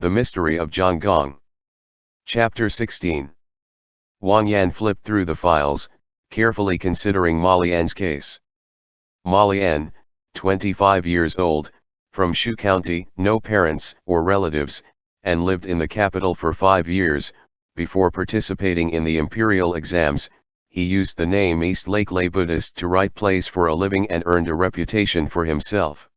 The Mystery of Zhang Gong. Chapter 16. Wang Yan flipped through the files, carefully considering Molly N's case. Molly N, 25 years old, from Shu County, no parents or relatives, and lived in the capital for 5 years. Before participating in the imperial exams, he used the name East Lake Lay Buddhist to write plays for a living and earned a reputation for himself.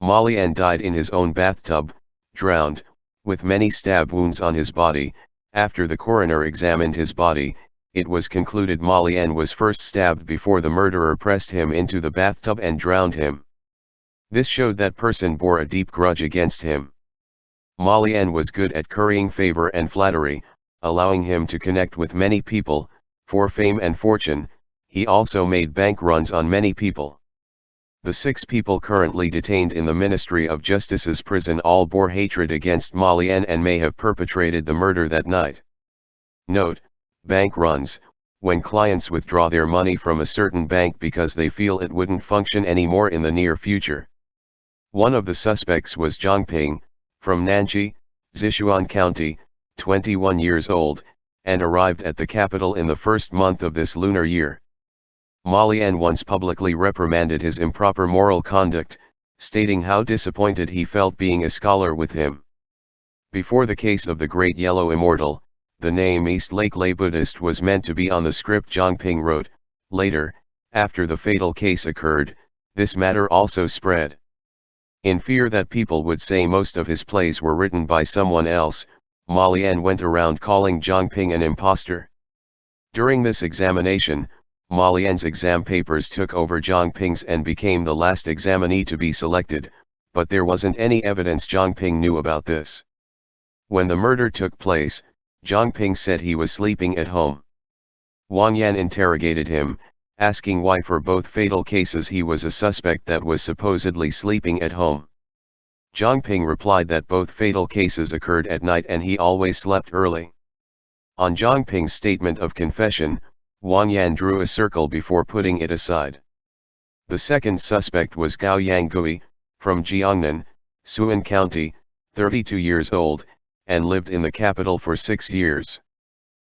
Molly N died in his own bathtub, drowned, with many stab wounds on his body. After the coroner examined his body, it was concluded Molly N was first stabbed before the murderer pressed him into the bathtub and drowned him. This showed that person bore a deep grudge against him. Molly N was good at currying favor and flattery, allowing him to connect with many people. For fame and fortune, he also made bank runs on many people. The 6 people currently detained in the Ministry of Justice's prison all bore hatred against Molly N and may have perpetrated the murder that night. Note: bank runs, when clients withdraw their money from a certain bank because they feel it wouldn't function anymore in the near future. One of the suspects was Zhang Ping, from Nanji, Sichuan County, 21 years old, and arrived at the capital in the first month of this lunar year. Molly N once publicly reprimanded his improper moral conduct, stating how disappointed he felt being a scholar with him. Before the case of the Great Yellow Immortal, the name East Lake Lay Buddhist was meant to be on the script Zhang Ping wrote. Later, after the fatal case occurred, this matter also spread. In fear that people would say most of his plays were written by someone else, Molly N went around calling Zhang Ping an imposter. During this examination, Molly N's exam papers took over Zhang Ping's and became the last examinee to be selected, but there wasn't any evidence Zhang Ping knew about this. When the murder took place, Zhang Ping said he was sleeping at home. Wang Yan interrogated him, asking why for both fatal cases he was a suspect that was supposedly sleeping at home. Zhang Ping replied that both fatal cases occurred at night and he always slept early. On Zhang Ping's statement of confession, Wang Yan drew a circle before putting it aside. The second suspect was Gao Yanggui, from Jiangnan, Suan County, 32 years old, and lived in the capital for 6 years.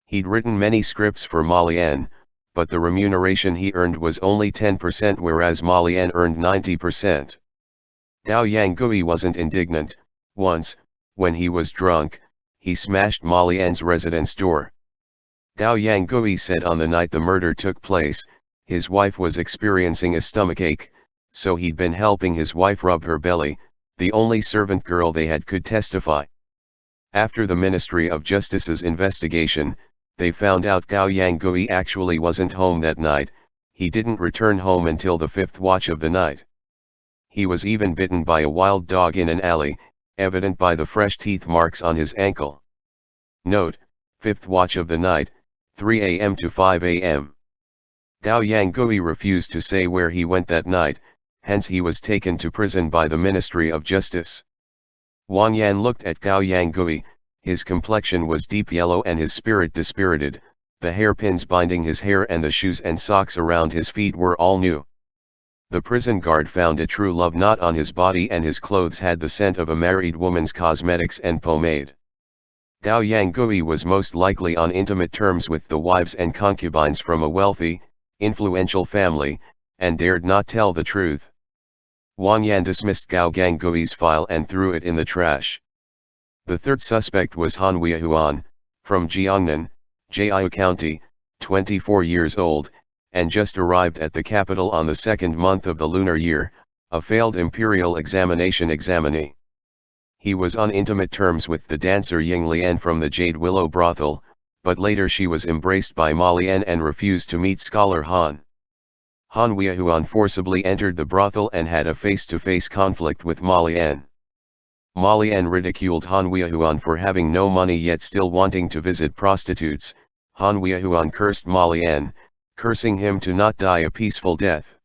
He'd written many scripts for Molly N, but the remuneration he earned was only 10%, whereas Molly N earned 90%. Gao Yanggui wasn't indignant. Once, when he was drunk, he smashed Molly N's residence door. Gao Yanggui said on the night the murder took place, his wife was experiencing a stomachache, so he'd been helping his wife rub her belly. The only servant girl they had could testify. After the Ministry of Justice's investigation, they found out Gao Yanggui actually wasn't home that night. He didn't return home until the 5th watch of the night. He was even bitten by a wild dog in an alley, evident by the fresh teeth marks on his ankle. Note: 5th watch of the night, 3 a.m. to 5 a.m. Gao Yanggui refused to say where he went that night, hence he was taken to prison by the Ministry of Justice. Wang Yan looked at Gao Yanggui. His complexion was deep yellow and his spirit dispirited. The hairpins binding his hair and the shoes and socks around his feet were all new. The prison guard found a true love knot on his body and his clothes had the scent of a married woman's cosmetics and pomade. Gao Yanggui was most likely on intimate terms with the wives and concubines from a wealthy, influential family, and dared not tell the truth. Wang Yan dismissed Gao Yanggui's file and threw it in the trash. The third suspect was Han Weihuan, from Jiangnan, Jiao County, 24 years old, and just arrived at the capital on the 2nd month of the lunar year, a failed imperial examination examinee. He was on intimate terms with the dancer Ying Lian from the Jade Willow brothel, but later she was embraced by Molly N and refused to meet scholar Han. Han Weihuan forcibly entered the brothel and had a face-to-face conflict with Molly N. Molly N ridiculed Han Weihuan for having no money yet still wanting to visit prostitutes. Han Weihuan cursed Molly N, cursing him to not die a peaceful death.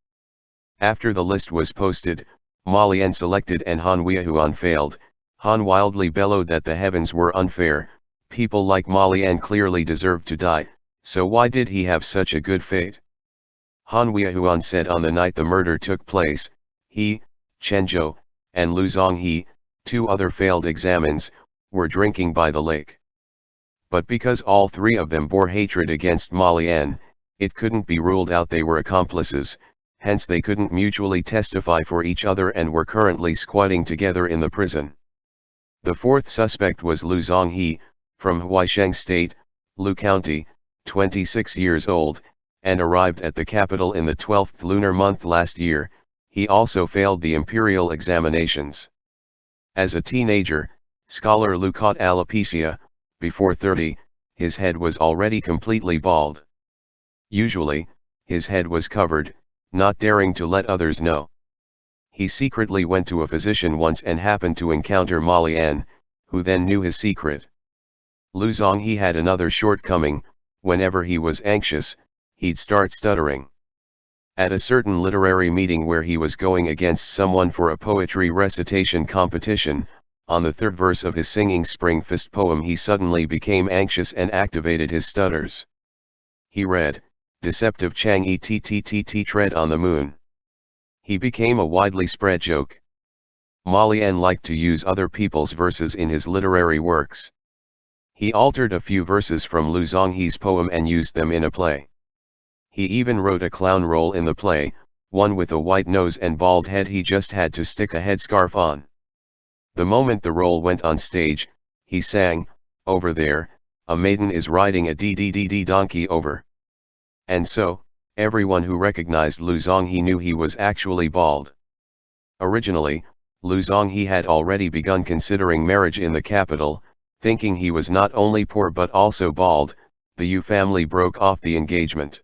After the list was posted, Molly N selected and Han Weihuan failed. Han wildly bellowed that the heavens were unfair. People like Molly N clearly deserved to die, so why did he have such a good fate? Han Weihuan said on the night the murder took place, he, Chen Zhou, and Lu Zhonghe, 2 other failed examines, were drinking by the lake. But because all three of them bore hatred against Molly Ann, it couldn't be ruled out they were accomplices, hence they couldn't mutually testify for each other and were currently squatting together in the prison. The fourth suspect was Lu Zhonghe, from Huaisheng State, Lu County, 26 years old, and arrived at the capital in the 12th lunar month last year. He also failed the imperial examinations. As a teenager, scholar Lu caught alopecia. Before 30, his head was already completely bald. Usually, his head was covered, not daring to let others know. He secretly went to a physician once and happened to encounter Molly Ann, who then knew his secret. Lu Zhonghe had another shortcoming: whenever he was anxious, he'd start stuttering. At a certain literary meeting where he was going against someone for a poetry recitation competition, on the third verse of his singing Spring Fist poem he suddenly became anxious and activated his stutters. He read, "Deceptive Chang Ett tread on the moon." He became a widely spread joke. Molly Ann liked to use other people's verses in his literary works. He altered a few verses from Lu Zhonghe's poem and used them in a play. He even wrote a clown role in the play, one with a white nose and bald head. He just had to stick a headscarf on. The moment the role went on stage, he sang, "Over there, a maiden is riding a d donkey over." And so, everyone who recognized Lu Zhonghe knew he was actually bald. Originally, Lu Zhonghe had already begun considering marriage in the capital. Thinking he was not only poor but also bald, the Yu family broke off the engagement.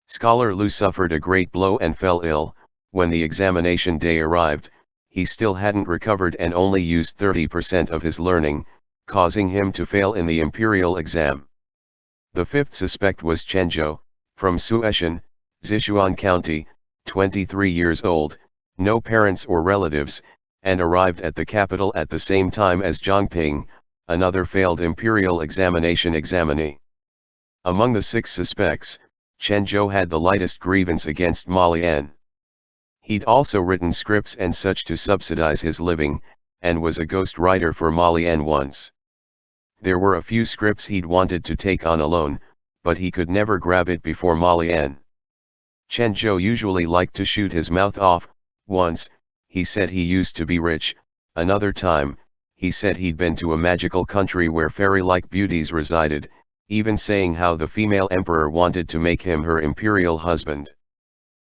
Scholar Lu suffered a great blow and fell ill. When the examination day arrived, he still hadn't recovered and only used 30% of his learning, causing him to fail in the imperial exam. The fifth suspect was Chen Zhou, from Suishan, Sichuan County, 23 years old, no parents or relatives, and arrived at the capital at the same time as Zhang Ping, another failed imperial examination examinee. Among the 6 suspects, Chen Zhou had the lightest grievance against Molly Ann. He'd also written scripts and such to subsidize his living, and was a ghost writer for Molly Ann once. There were a few scripts he'd wanted to take on alone, but he could never grab it before Molly Ann. Chen Zhou usually liked to shoot his mouth off. Once, he said he used to be rich. Another time, he said he'd been to a magical country where fairy-like beauties resided, even saying how the female emperor wanted to make him her imperial husband.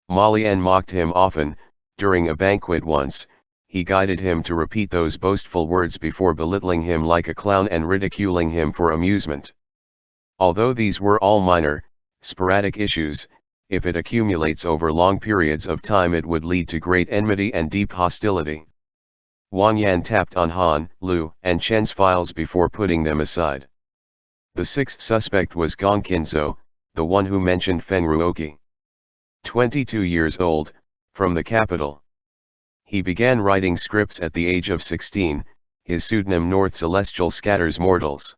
Molly Ann mocked him often. During a banquet once, he guided him to repeat those boastful words before belittling him like a clown and ridiculing him for amusement. Although these were all minor, sporadic issues, if it accumulates over long periods of time it would lead to great enmity and deep hostility. Wang Yan tapped on Han, Lu, and Chen's files before putting them aside. The 6th suspect was Gong Qinzhou, the one who mentioned Feng Ruoqi. 22 years old, from the capital. He began writing scripts at the age of 16, his pseudonym North Celestial scatters mortals.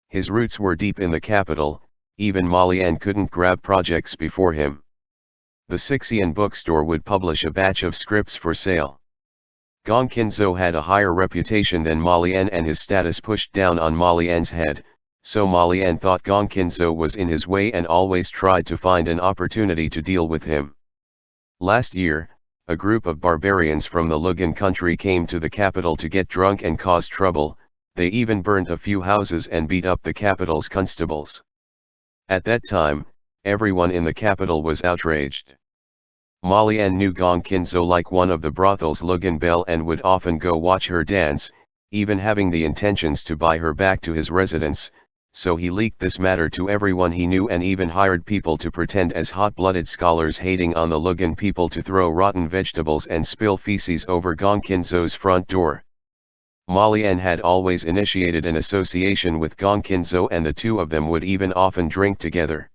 His roots were deep in the capital, even Molly Ann couldn't grab projects before him. The Sixian bookstore would publish a batch of scripts for sale. Gong Qinzhou had a higher reputation than Molly Ann and his status pushed down on Molly Ann's head, so Molly Ann thought Gong Qinzhou was in his way and always tried to find an opportunity to deal with him. Last year, a group of barbarians from the Lugan country came to the capital to get drunk and cause trouble. They even burnt a few houses and beat up the capital's constables. At that time, everyone in the capital was outraged. Molly Ann knew Gong Qinzhou like one of the brothel's Lugan belle and would often go watch her dance, even having the intentions to buy her back to his residence, so he leaked this matter to everyone he knew and even hired people to pretend as hot-blooded scholars hating on the Lugan people to throw rotten vegetables and spill feces over Gong Qinzhou's front door. Molly Ann had always initiated an association with Gong Qinzhou and the two of them would even often drink together.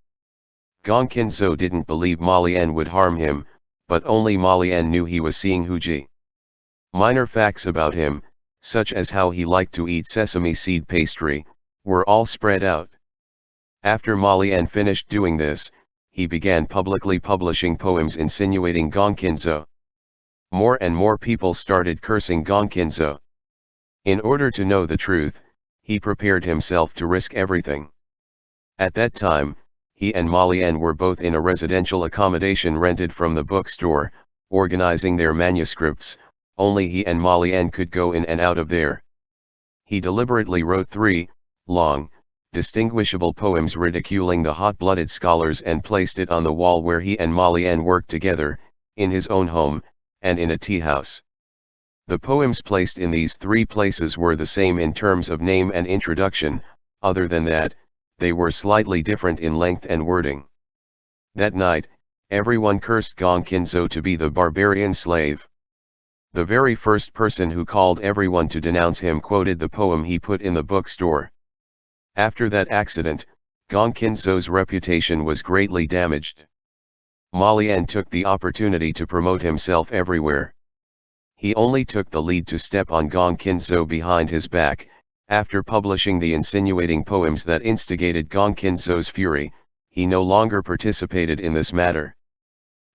Gong Qinzhou didn't believe Molly Ann would harm him, but only Molly Ann knew he was seeing Huji. Minor facts about him, such as how he liked to eat sesame seed pastry, were all spread out. After Molly Ann finished doing this, he began publicly publishing poems insinuating Gong Qinzhou. More and more people started cursing Gong Qinzhou. In order to know the truth, he prepared himself to risk everything. At that time, he and Molly Ann were both in a residential accommodation rented from the bookstore, organizing their manuscripts. Only he and Molly Ann could go in and out of there. He deliberately wrote 3 long, distinguishable poems ridiculing the hot-blooded scholars and placed it on the wall where he and Molly Ann worked together, in his own home, and in a tea house. The poems placed in these 3 places were the same in terms of name and introduction. Other than that, they were slightly different in length and wording. That night, everyone cursed Gong Kinzo to be the barbarian slave. The very first person who called everyone to denounce him quoted the poem he put in the bookstore. After that accident, Gong Kinzo's reputation was greatly damaged. Molly Ann took the opportunity to promote himself everywhere. He only took the lead to step on Gong Kinzo behind his back. After publishing the insinuating poems that instigated Gong Kinzo's fury, he no longer participated in this matter.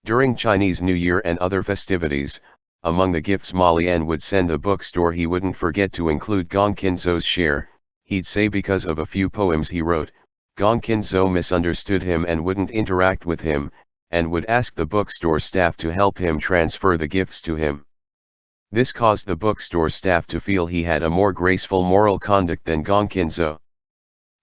During Chinese New Year and other festivities, among the gifts Molly Ann would send the bookstore, he wouldn't forget to include Gong Kinzo's share. He'd say because of a few poems he wrote, Gong Kinzo misunderstood him and wouldn't interact with him, and would ask the bookstore staff to help him transfer the gifts to him. This caused the bookstore staff to feel he had a more graceful moral conduct than Gong Kinzo.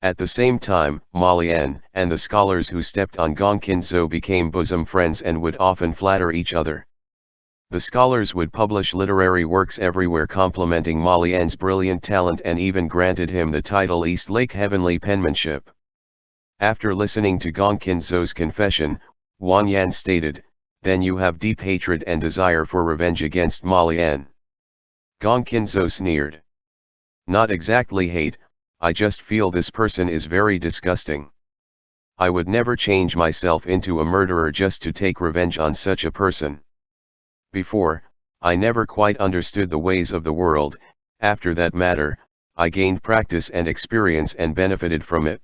At the same time, Molly Ann and the scholars who stepped on Gong Kinzo became bosom friends and would often flatter each other. The scholars would publish literary works everywhere complimenting Molly Ann's brilliant talent and even granted him the title East Lake Heavenly Penmanship. After listening to Gong Kinzo's confession, Wang Yan stated, "Then you have deep hatred and desire for revenge against Molly Ann." Gong Kinzo sneered. "Not exactly hate, I just feel this person is very disgusting. I would never change myself into a murderer just to take revenge on such a person. Before, I never quite understood the ways of the world. After that matter, I gained practice and experience and benefited from it.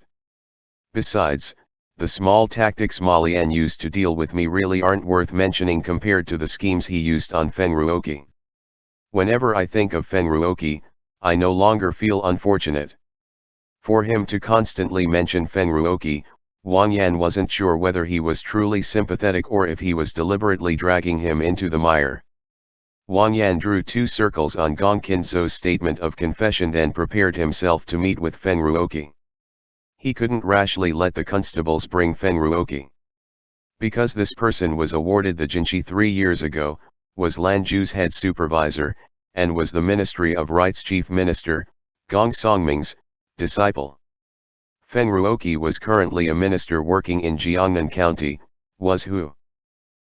Besides, the small tactics Molly Ann used to deal with me really aren't worth mentioning compared to the schemes he used on Feng Ruoqi. Whenever I think of Feng Ruoqi, I no longer feel unfortunate." For him to constantly mention Feng Ruoqi, Wang Yan wasn't sure whether he was truly sympathetic or if he was deliberately dragging him into the mire. Wang Yan drew 2 circles on Gong Kinzo's statement of confession, then prepared himself to meet with Feng Ruoqi. He couldn't rashly let the constables bring Feng Ruoqi. Because this person was awarded the Jinshi 3 years ago, was Lanzhu's head supervisor, and was the Ministry of Right's chief minister, Gong Songming's disciple. Feng Ruoqi was currently a minister working in Jiangnan County, was who?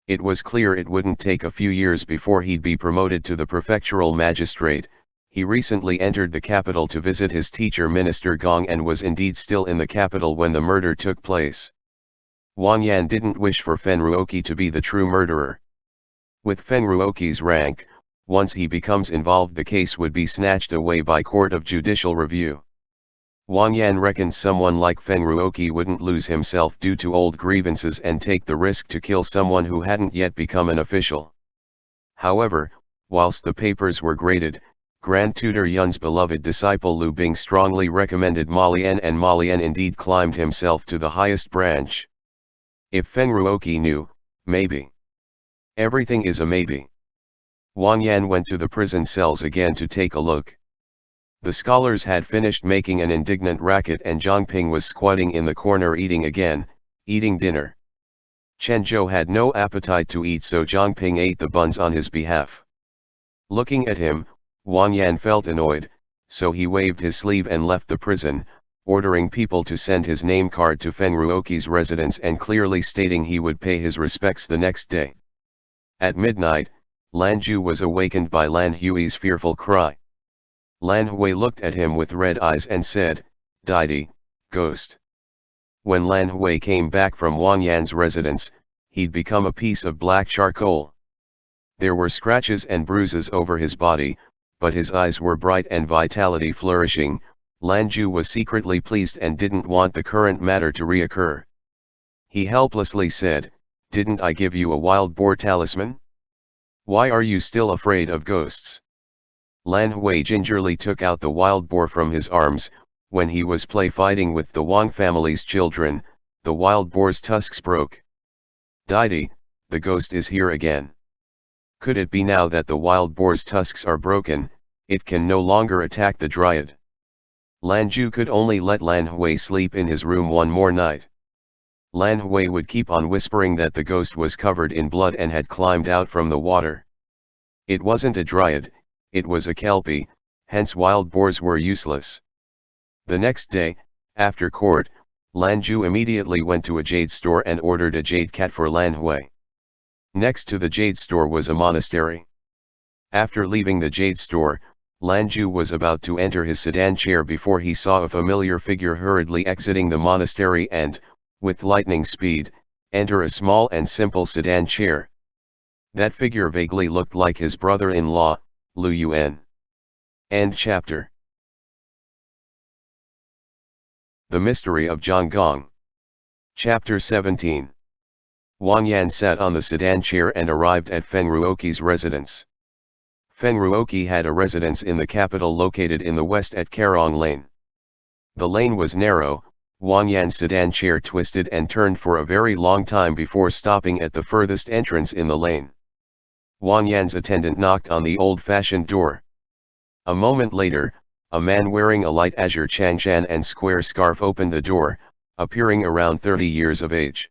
It was clear it wouldn't take a few years before he'd be promoted to the prefectural magistrate. He recently entered the capital to visit his teacher Minister Gong and was indeed still in the capital when the murder took place. Wang Yan didn't wish for Feng Ruoqi to be the true murderer. With Feng Ruoqi's rank, once he becomes involved the case would be snatched away by court of judicial review. Wang Yan reckoned someone like Feng Ruoqi wouldn't lose himself due to old grievances and take the risk to kill someone who hadn't yet become an official. However, whilst the papers were graded, Grand Tutor Yun's beloved disciple Lu Bing strongly recommended Molly Ann, and Molly Ann indeed climbed himself to the highest branch. If Feng Ruoqi knew, maybe. Everything is a maybe. Wang Yan went to the prison cells again to take a look. The scholars had finished making an indignant racket and Zhang Ping was squatting in the corner eating dinner. Chen Zhou had no appetite to eat, so Zhang Ping ate the buns on his behalf. Looking at him, Wang Yan felt annoyed, so he waved his sleeve and left the prison, ordering people to send his name card to Feng Ruoqi's residence and clearly stating he would pay his respects the next day. At midnight, Lan Zhu was awakened by Lan Hui's fearful cry. Lan Hui looked at him with red eyes and said, "Didi, ghost." When Lan Hui came back from Wang Yan's residence, he'd become a piece of black charcoal. There were scratches and bruises over his body, but his eyes were bright and vitality flourishing. Lan Zhu was secretly pleased and didn't want the current matter to reoccur. He helplessly said, "Didn't I give you a wild boar talisman? Why are you still afraid of ghosts?" Lan Hui gingerly took out the wild boar from his arms. When he was play fighting with the Wang family's children, the wild boar's tusks broke. Deity, the ghost is here again. Could it be now that the wild boar's tusks are broken, it can no longer attack the dryad? Lan Ju could only let Lan Hui sleep in his room one more night. Lan Hui would keep on whispering that the ghost was covered in blood and had climbed out from the water. It wasn't a dryad, it was a kelpie, hence wild boars were useless. The next day, after court, Lan Ju immediately went to a jade store and ordered a jade cat for Lan Hui. Next to the jade store was a monastery. After leaving the jade store, Lan Ju was about to enter his sedan chair before he saw a familiar figure hurriedly exiting the monastery and, with lightning speed, enter a small and simple sedan chair. That figure vaguely looked like his brother-in-law, Lu Yuan. End chapter. The Mystery of Zhang Gong. Chapter 17. Wang Yan sat on the sedan chair and arrived at Feng Ruoqi's residence. Feng Ruoqi had a residence in the capital located in the west at Karong Lane. The lane was narrow. Wang Yan's sedan chair twisted and turned for a very long time before stopping at the furthest entrance in the lane. Wang Yan's attendant knocked on the old-fashioned door. A moment later, a man wearing a light azure changshan and square scarf opened the door, appearing around 30 years of age.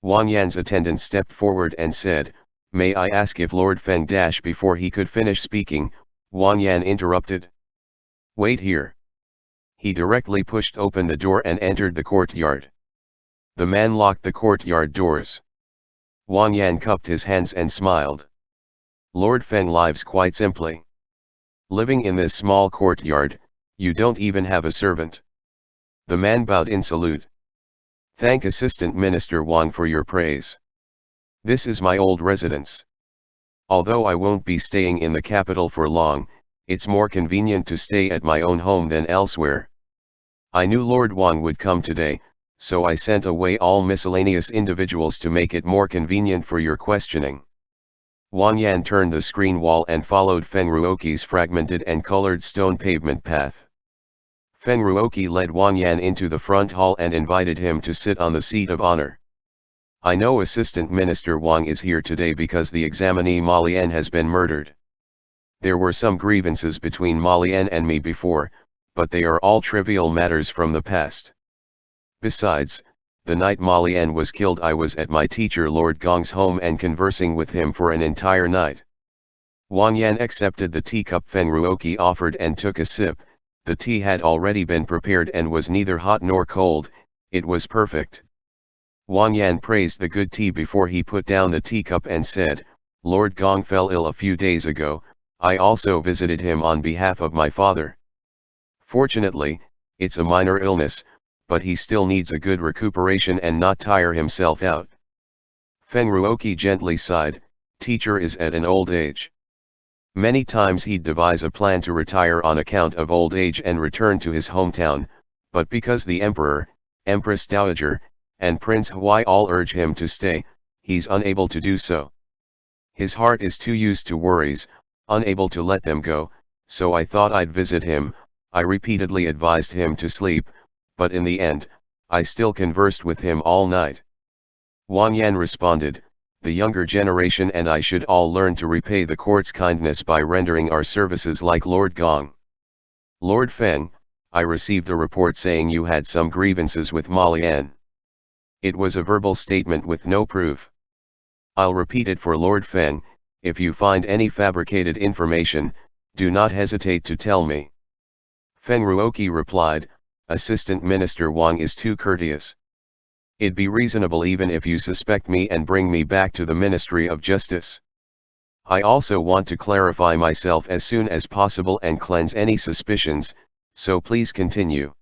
Wang Yan's attendant stepped forward and said, "May I ask if Lord Feng dash?" Before he could finish speaking, Wang Yan interrupted. "Wait here." He directly pushed open the door and entered the courtyard. The man locked the courtyard doors. Wang Yan cupped his hands and smiled. Lord Feng lives quite simply. Living in this small courtyard, you don't even have a servant. The man bowed in salute. Thank Assistant Minister Wang for your praise. This is my old residence. Although I won't be staying in the capital for long, it's more convenient to stay at my own home than elsewhere. I knew Lord Wang would come today, so I sent away all miscellaneous individuals to make it more convenient for your questioning. Wang Yan turned the screen wall and followed Feng Ruoqi's fragmented and colored stone pavement path. Feng Ruoqi led Wang Yan into the front hall and invited him to sit on the seat of honor. I know Assistant Minister Wang is here today because the examinee Ma Lian has been murdered. There were some grievances between Ma Lian and me before, but they are all trivial matters from the past. Besides, the night Ma Lian was killed I was at my teacher Lord Gong's home and conversing with him for an entire night. Wang Yan accepted the teacup Feng Ruoqi offered and took a sip. The tea had already been prepared and was neither hot nor cold, it was perfect. Wang Yan praised the good tea before he put down the teacup and said, Lord Gong fell ill a few days ago, I also visited him on behalf of my father. Fortunately, it's a minor illness, but he still needs a good recuperation and not tire himself out. Feng Ruoqi gently sighed, teacher is at an old age. Many times he'd devise a plan to retire on account of old age and return to his hometown, but because the Emperor, Empress Dowager, and Prince Huai all urge him to stay, he's unable to do so. His heart is too used to worries, unable to let them go, so I thought I'd visit him. I repeatedly advised him to sleep, but in the end, I still conversed with him all night. Wang Yan responded, the younger generation and I should all learn to repay the court's kindness by rendering our services like Lord Gong. Lord Feng, I received a report saying you had some grievances with Ma Lian. It was a verbal statement with no proof. I'll repeat it for Lord Feng, if you find any fabricated information, do not hesitate to tell me. Feng Ruoqi replied, Assistant Minister Wang is too courteous. It'd be reasonable even if you suspect me and bring me back to the Ministry of Justice. I also want to clarify myself as soon as possible and cleanse any suspicions, so please continue.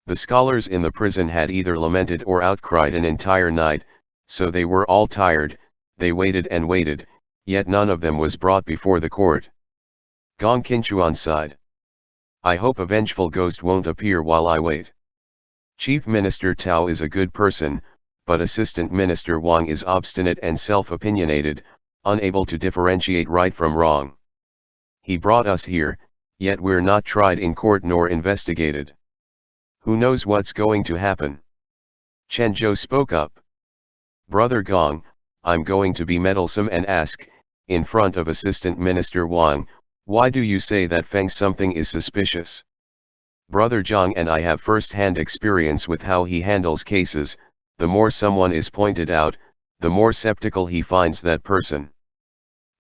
The scholars in the prison had either lamented or outcried an entire night, so they were all tired, they waited and waited, yet none of them was brought before the court. Gong Qinchuan sighed. I hope a vengeful ghost won't appear while I wait. Chief Minister Tao is a good person, but Assistant Minister Wang is obstinate and self-opinionated, unable to differentiate right from wrong. He brought us here, yet we're not tried in court nor investigated. Who knows what's going to happen? Chen Zhou spoke up. Brother Gong, I'm going to be meddlesome and ask, in front of Assistant Minister Wang, why do you say that Feng something is suspicious? Brother Zhang and I have first-hand experience with how he handles cases. The more someone is pointed out, the more skeptical he finds that person.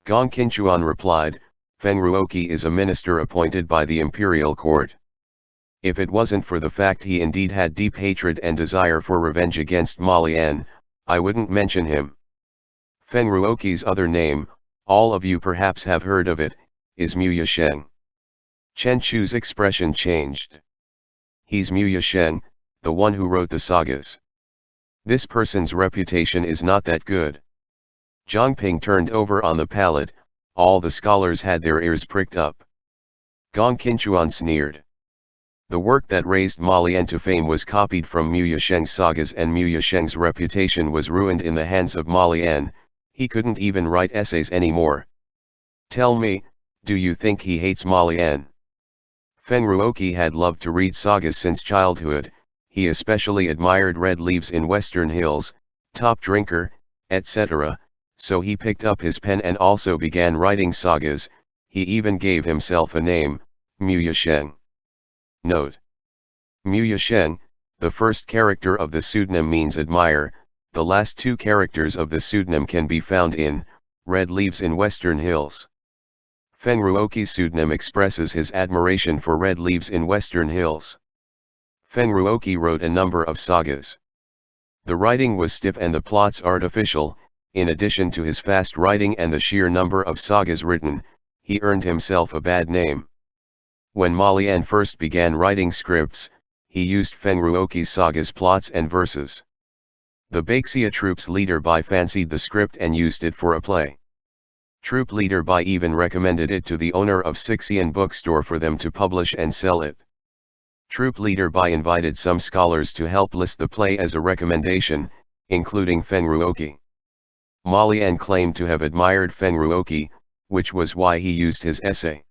Gong Qinchuan replied, Feng Ruoqi is a minister appointed by the imperial court. If it wasn't for the fact he indeed had deep hatred and desire for revenge against Ma Lian, I wouldn't mention him. Feng Ruoqi's other name, all of you perhaps have heard of it, is Mu Yasheng. Chen Chu's expression changed. He's Mu Yasheng, the one who wrote the sagas. This person's reputation is not that good. Zhang Ping turned over on the pallet. All the scholars had their ears pricked up. Gong Qinchuan sneered. The work that raised Ma Lian to fame was copied from Mu Yasheng's sagas, and Mu Yasheng's reputation was ruined in the hands of Ma Lian. He couldn't even write essays anymore. Tell me, do you think he hates Ma Lian? Feng Ruoqi had loved to read sagas since childhood. He especially admired Red Leaves in Western Hills, Top Drinker, etc., so he picked up his pen and also began writing sagas. He even gave himself a name, Mu Yasheng. Note: Mu Yasheng, the first character of the pseudonym means admire. The last two characters of the pseudonym can be found in Red Leaves in Western Hills. Feng Ruoqi's pseudonym expresses his admiration for Red Leaves in Western Hills. Feng Ruoqi wrote a number of sagas. The writing was stiff and the plots artificial. In addition to his fast writing and the sheer number of sagas written, he earned himself a bad name. When Ma Lian first began writing scripts, he used Feng Ruoqi's sagas plots and verses. The Baxia troops leader Bai fancied the script and used it for a play. Troop leader Bai even recommended it to the owner of Sixian bookstore for them to publish and sell it. Troop leader Bai invited some scholars to help list the play as a recommendation, including Feng Ruoqi. Ma Lian claimed to have admired Feng Ruoqi, which was why he used his essay.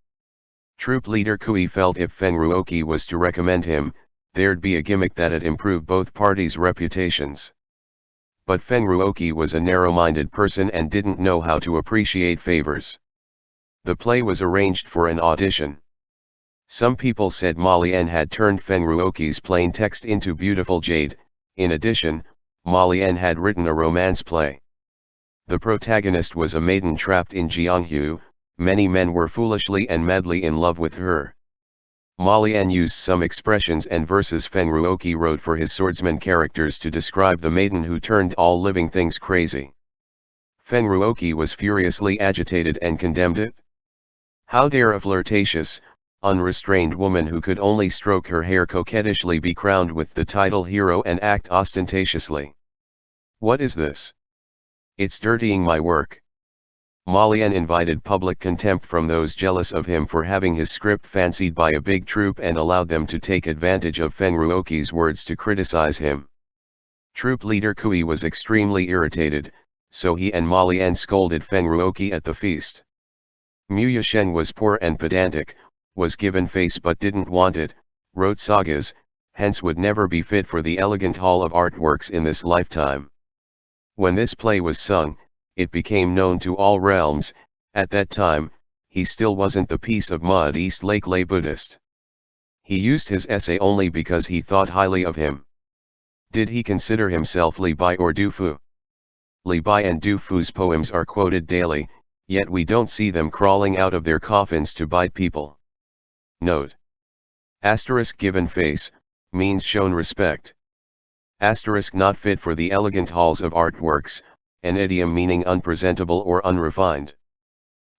Troop leader Kui felt if Feng Ruoqi was to recommend him, there'd be a gimmick that'd improve both parties' reputations. But Feng Ruoqi was a narrow-minded person and didn't know how to appreciate favors. The play was arranged for an audition. Some people said Ma Lian had turned Feng Ruoqi's plain text into beautiful jade. In addition, Ma Lian had written a romance play. The protagonist was a maiden trapped in Jianghu. Many men were foolishly and madly in love with her. Ma Lian used some expressions and verses Feng Ruoqi wrote for his swordsman characters to describe the maiden who turned all living things crazy. Feng Ruoqi was furiously agitated and condemned it. How dare a flirtatious, unrestrained woman who could only stroke her hair coquettishly be crowned with the title hero and act ostentatiously? What is this? It's dirtying my work. Ma Lian invited public contempt from those jealous of him for having his script fancied by a big troop and allowed them to take advantage of Feng Ruoqi's words to criticize him. Troop leader Kui was extremely irritated, so he and Ma Lian scolded Feng Ruoqi at the feast. Mu Yasheng was poor and pedantic, was given face but didn't want it, wrote sagas, hence would never be fit for the elegant hall of artworks in this lifetime. When this play was sung, it became known to all realms. At that time, he still wasn't the piece of mud East Lake lay Buddhist. He used his essay only because he thought highly of him. Did he consider himself Li Bai or Du Fu? Li Bai and Du Fu's poems are quoted daily, yet we don't see them crawling out of their coffins to bite people. Note: asterisk given face, means shown respect. Asterisk not fit for the elegant halls of artworks, an idiom meaning unpresentable or unrefined.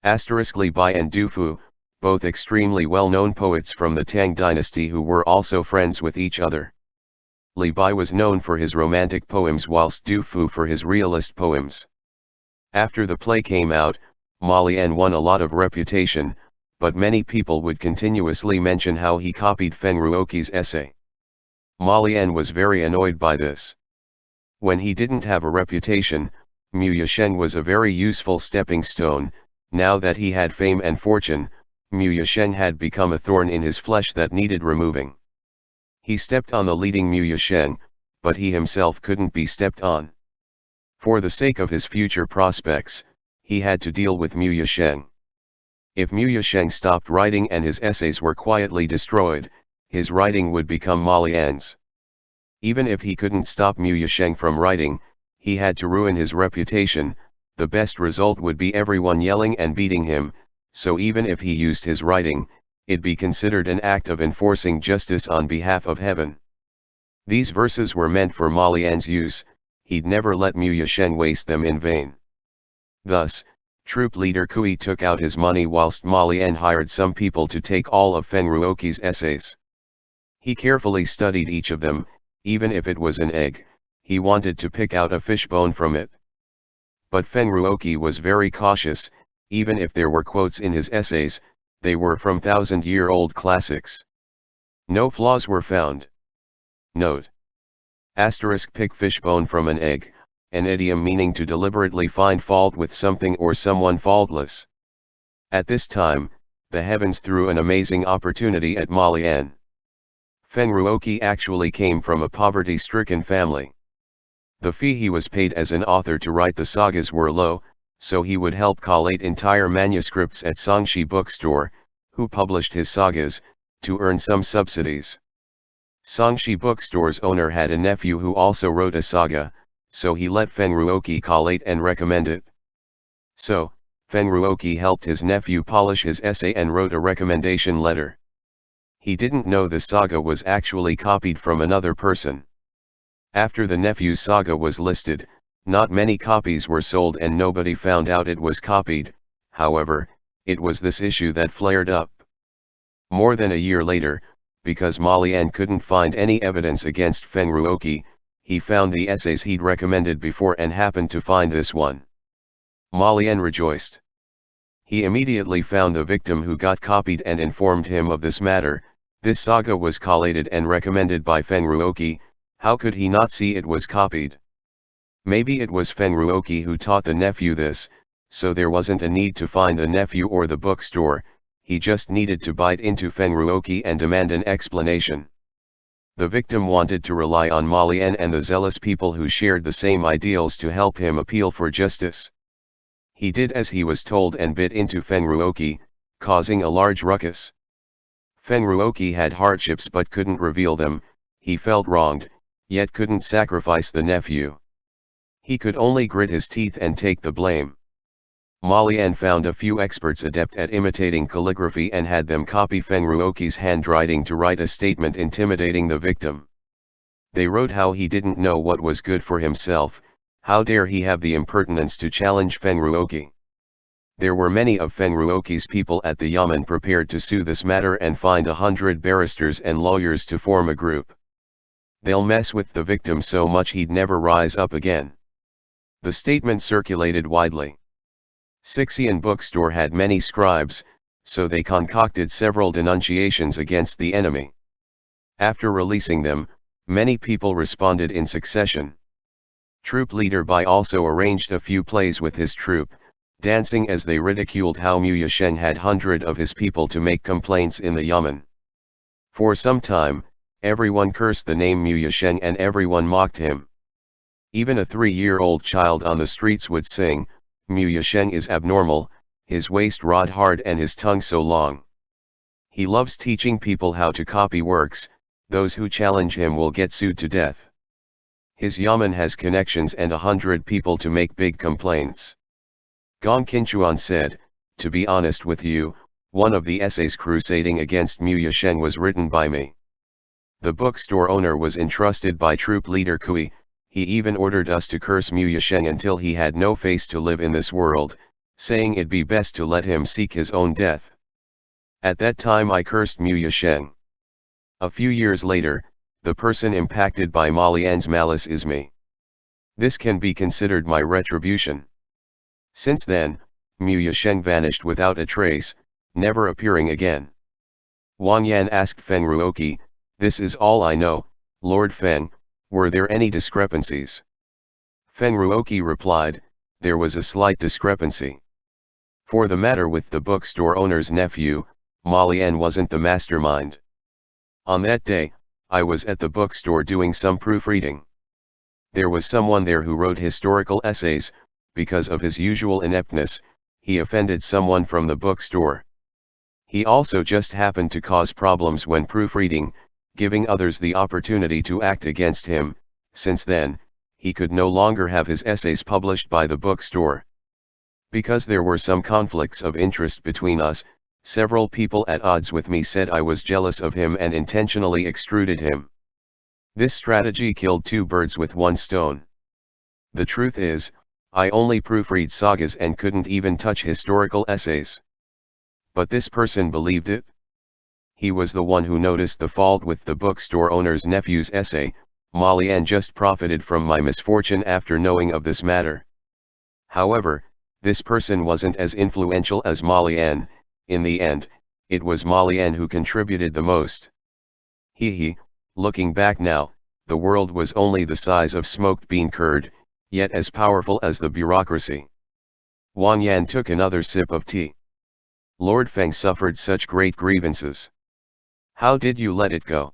Asterisk Li Bai and Du Fu, both extremely well-known poets from the Tang dynasty who were also friends with each other. Li Bai was known for his romantic poems whilst Du Fu for his realist poems. After the play came out, Ma Lian won a lot of reputation, but many people would continuously mention how he copied Feng Ruoqi's essay. Ma Lian was very annoyed by this. When he didn't have a reputation, Mu Yasheng was a very useful stepping stone. Now that he had fame and fortune, Mu Yasheng had become a thorn in his flesh that needed removing. He stepped on the leading Mu Yasheng, but he himself couldn't be stepped on. For the sake of his future prospects, he had to deal with Mu Yasheng. If Mu Yasheng stopped writing and his essays were quietly destroyed, his writing would become Malian's. Even if he couldn't stop Mu Yasheng from writing, he had to ruin his reputation. The best result would be everyone yelling and beating him, so even if he used his writing, it'd be considered an act of enforcing justice on behalf of heaven. These verses were meant for Malian's use, he'd never let Mu Yasheng waste them in vain. Thus, troop leader Kui took out his money whilst Malian hired some people to take all of Feng Ruoqi's essays. He carefully studied each of them, even if it was an egg, he wanted to pick out a fishbone from it. But Feng Ruoqi was very cautious, even if there were quotes in his essays, they were from thousand-year-old classics. No flaws were found. Note. Asterisk pick fishbone from an egg, an idiom meaning to deliberately find fault with something or someone faultless. At this time, the heavens threw an amazing opportunity at Malian. Feng Ruoqi actually came from a poverty-stricken family. The fee he was paid as an author to write the sagas were low, so he would help collate entire manuscripts at Songshi bookstore, who published his sagas, to earn some subsidies. Songshi bookstore's owner had a nephew who also wrote a saga, so he let Feng Ruoqi collate and recommend it. So, Feng Ruoqi helped his nephew polish his essay and wrote a recommendation letter. He didn't know the saga was actually copied from another person. After the nephew's saga was listed, not many copies were sold and nobody found out it was copied. However, it was this issue that flared up. More than a year later, because Malian couldn't find any evidence against Feng Ruoqi, he found the essays he'd recommended before and happened to find this one. Malian rejoiced. He immediately found the victim who got copied and informed him of this matter. This saga was collated and recommended by Feng Ruoqi, how could he not see it was copied? Maybe it was Feng Ruoqi who taught the nephew this, so there wasn't a need to find the nephew or the bookstore, he just needed to bite into Feng Ruoqi and demand an explanation. The victim wanted to rely on Malian and the zealous people who shared the same ideals to help him appeal for justice. He did as he was told and bit into Feng Ruoqi, causing a large ruckus. Feng Ruoqi had hardships but couldn't reveal them, he felt wronged, yet couldn't sacrifice the nephew. He could only grit his teeth and take the blame. Malian found a few experts adept at imitating calligraphy and had them copy Feng Ruoqi's handwriting to write a statement intimidating the victim. They wrote how he didn't know what was good for himself, how dare he have the impertinence to challenge Feng Ruoqi. There were many of Feng Ruoqi's people at the Yamen prepared to sue this matter and find 100 barristers and lawyers to form a group. They'll mess with the victim so much he'd never rise up again. The statement circulated widely. Sixian bookstore had many scribes, so they concocted several denunciations against the enemy. After releasing them, many people responded in succession. Troop leader Bai also arranged a few plays with his troop, dancing as they ridiculed how Mu Yasheng had 100 of his people to make complaints in the Yamen. For some time, everyone cursed the name Mu Yasheng and everyone mocked him. Even a 3-year-old child on the streets would sing, Mu Yasheng is abnormal, his waist rod hard and his tongue so long. He loves teaching people how to copy works, those who challenge him will get sued to death. His Yamen has connections and 100 people to make big complaints. Gong Qinchuan said, to be honest with you, one of the essays crusading against Mu Yasheng was written by me. The bookstore owner was entrusted by troop leader Kui. He even ordered us to curse Mu Yasheng until he had no face to live in this world, saying it'd be best to let him seek his own death. At that time I cursed Mu Yasheng. A few years later, the person impacted by Malian's malice is me. This can be considered my retribution. Since then, Mu Yasheng vanished without a trace, never appearing again. Wang Yan asked Feng Ruoqi, this is all I know, Lord Feng. Were there any discrepancies? Feng Ruoqi replied, there was a slight discrepancy. For the matter with the bookstore owner's nephew, Molly Ann wasn't the mastermind. On that day, I was at the bookstore doing some proofreading. There was someone there who wrote historical essays. Because of his usual ineptness, he offended someone from the bookstore. He also just happened to cause problems when proofreading, giving others the opportunity to act against him. Since then, he could no longer have his essays published by the bookstore. Because there were some conflicts of interest between us, several people at odds with me said I was jealous of him and intentionally extruded him. This strategy killed two birds with one stone. The truth is, I only proofread sagas and couldn't even touch historical essays. But this person believed it. He was the one who noticed the fault with the bookstore owner's nephew's essay. Molly Ann just profited from my misfortune after knowing of this matter. However, this person wasn't as influential as Molly Ann. In the end, it was Molly Ann who contributed the most. Looking back now, the world was only the size of smoked bean curd, yet as powerful as the bureaucracy. Wang Yan took another sip of tea. Lord Feng suffered such great grievances. How did you let it go?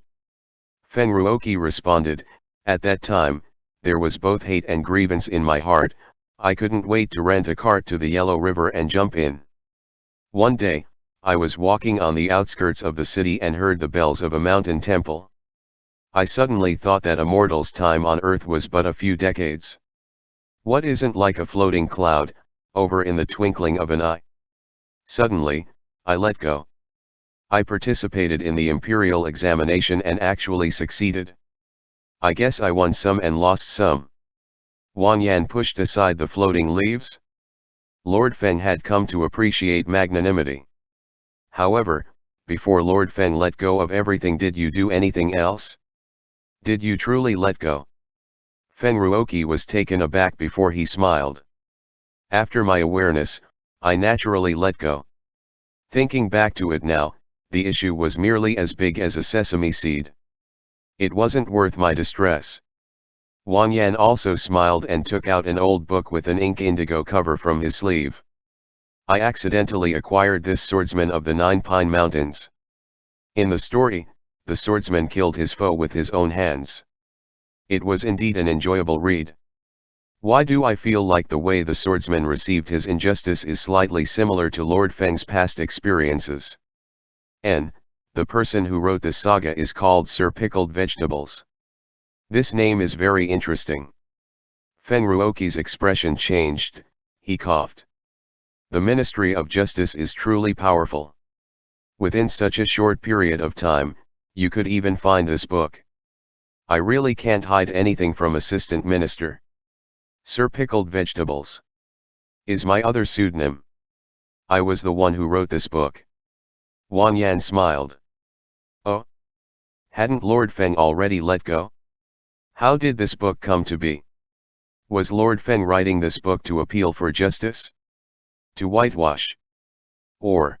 Feng Ruoqi responded, at that time, there was both hate and grievance in my heart. I couldn't wait to rent a cart to the Yellow River and jump in. One day, I was walking on the outskirts of the city and heard the bells of a mountain temple. I suddenly thought that a mortal's time on earth was but a few decades. What isn't like a floating cloud, over in the twinkling of an eye? Suddenly, I let go. I participated in the imperial examination and actually succeeded. I guess I won some and lost some. Wang Yan pushed aside the floating leaves. Lord Feng had come to appreciate magnanimity. However, before Lord Feng let go of everything, did you do anything else? Did you truly let go? Feng Ruoqi was taken aback before he smiled. After my awareness, I naturally let go. Thinking back to it now, the issue was merely as big as a sesame seed. It wasn't worth my distress. Wang Yan also smiled and took out an old book with an ink indigo cover from his sleeve. I accidentally acquired this swordsman of the Nine Pine Mountains. In the story, the swordsman killed his foe with his own hands. It was indeed an enjoyable read. Why do I feel like the way the swordsman received his injustice is slightly similar to Lord Feng's past experiences? The person who wrote this saga is called Sir Pickled Vegetables. This name is very interesting. Feng Ruoqi's expression changed, he coughed. The Ministry of Justice is truly powerful. Within such a short period of time, you could even find this book. I really can't hide anything from Assistant Minister. Sir Pickled Vegetables is my other pseudonym. I was the one who wrote this book. Wang Yan smiled. Oh? Hadn't Lord Feng already let go? How did this book come to be? Was Lord Feng writing this book to appeal for justice? To whitewash? Or?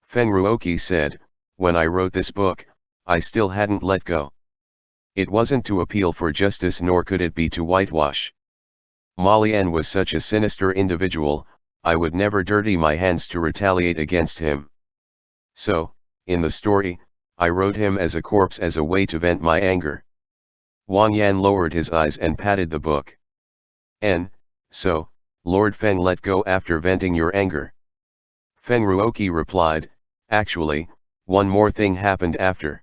Feng Ruoqi said, when I wrote this book, I still hadn't let go. It wasn't to appeal for justice, nor could it be to whitewash. Molly Ann was such a sinister individual, I would never dirty my hands to retaliate against him. So, in the story, I wrote him as a corpse as a way to vent my anger. Wang Yan lowered his eyes and patted the book. So, Lord Feng let go after venting your anger. Feng Ruoqi replied, actually, one more thing happened after.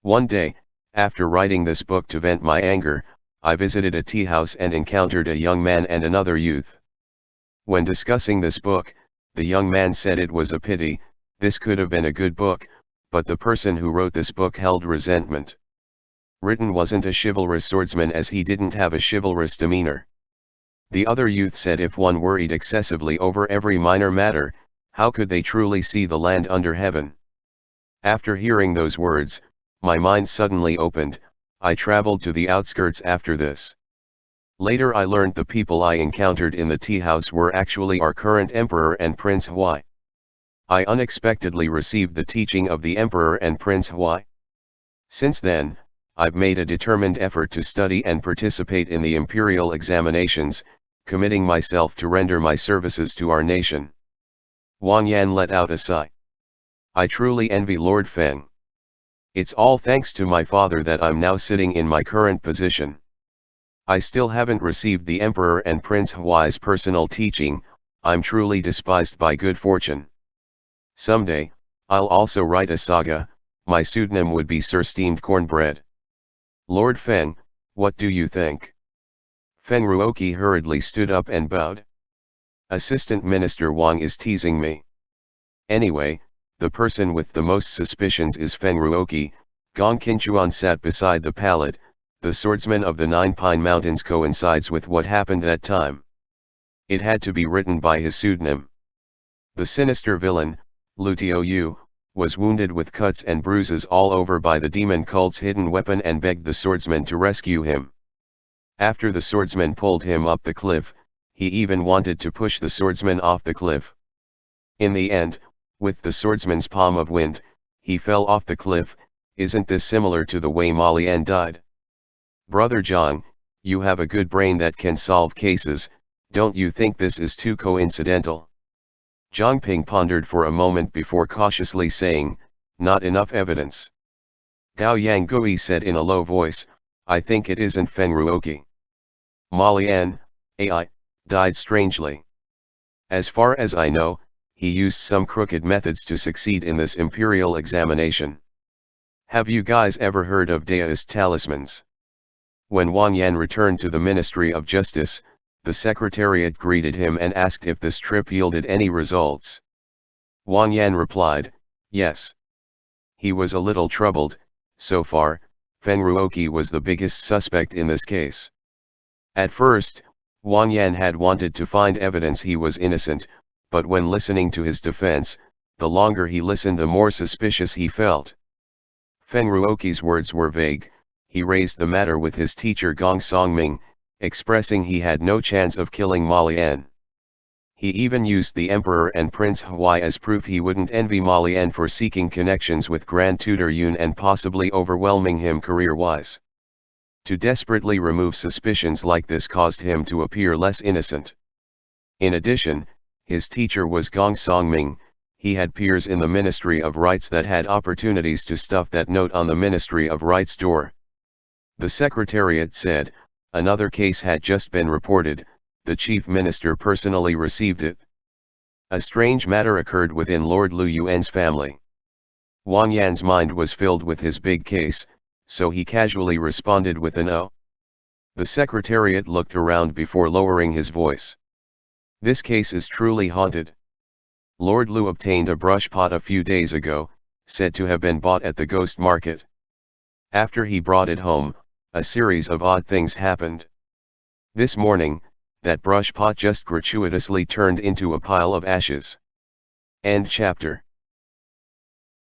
One day, after writing this book to vent my anger, I visited a tea house and encountered a young man and another youth. When discussing this book, the young man said it was a pity, this could have been a good book, but the person who wrote this book held resentment. Written wasn't a chivalrous swordsman as he didn't have a chivalrous demeanor. The other youth said if one worried excessively over every minor matter, how could they truly see the land under heaven? After hearing those words, my mind suddenly opened. I traveled to the outskirts after this. Later I learned the people I encountered in the tea house were actually our current emperor and Prince Huai. I unexpectedly received the teaching of the emperor and Prince Huai. Since then, I've made a determined effort to study and participate in the imperial examinations, committing myself to render my services to our nation. Wang Yan let out a sigh. I truly envy Lord Feng. It's all thanks to my father that I'm now sitting in my current position. I still haven't received the Emperor and Prince Huai's personal teaching. I'm truly despised by good fortune. Someday, I'll also write a saga. My pseudonym would be Sir Steamed Cornbread. Lord Feng, what do you think? Feng Ruoqi hurriedly stood up and bowed. Assistant Minister Wang is teasing me. Anyway, the person with the most suspicions is Feng Ruoqi. Gong Qinchuan sat beside the pallet. The swordsman of the Nine Pine Mountains coincides with what happened that time. It had to be written by his pseudonym. The sinister villain, Lu Tiou, was wounded with cuts and bruises all over by the demon cult's hidden weapon and begged the swordsman to rescue him. After the swordsman pulled him up the cliff, he even wanted to push the swordsman off the cliff. In the end, with the swordsman's palm of wind, he fell off the cliff. Isn't this similar to the way Ma Lian died? Brother Zhang, you have a good brain that can solve cases. Don't you think this is too coincidental? Zhang Ping pondered for a moment before cautiously saying, not enough evidence. Gao Yang Gui said in a low voice, I think it isn't Feng Ruoqi. Ma Lian, AI, died strangely. As far as I know, he used some crooked methods to succeed in this imperial examination. Have you guys ever heard of Daoist talismans? When Wang Yan returned to the Ministry of Justice, the Secretariat greeted him and asked if this trip yielded any results. Wang Yan replied, yes. He was a little troubled. So far, Feng Ruoqi was the biggest suspect in this case. At first, Wang Yan had wanted to find evidence he was innocent, but when listening to his defense, the longer he listened the more suspicious he felt. Feng Ruoqi's words were vague. He raised the matter with his teacher Gong Songming, expressing he had no chance of killing Ma Lian. He even used the Emperor and Prince Huai as proof he wouldn't envy Ma Lian for seeking connections with Grand Tutor Yun and possibly overwhelming him career-wise. To desperately remove suspicions like this caused him to appear less innocent. In addition, his teacher was Gong Songming. He had peers in the Ministry of Rights that had opportunities to stuff that note on the Ministry of Rights door. The Secretariat said, another case had just been reported. The Chief Minister personally received it. A strange matter occurred within Lord Lu Yuan's family. Wang Yan's mind was filled with his big case, so he casually responded with an "oh." The Secretariat looked around before lowering his voice. This case is truly haunted. Lord Lu obtained a brush pot a few days ago, said to have been bought at the ghost market. After he brought it home, a series of odd things happened. This morning, that brush pot just gratuitously turned into a pile of ashes. End chapter.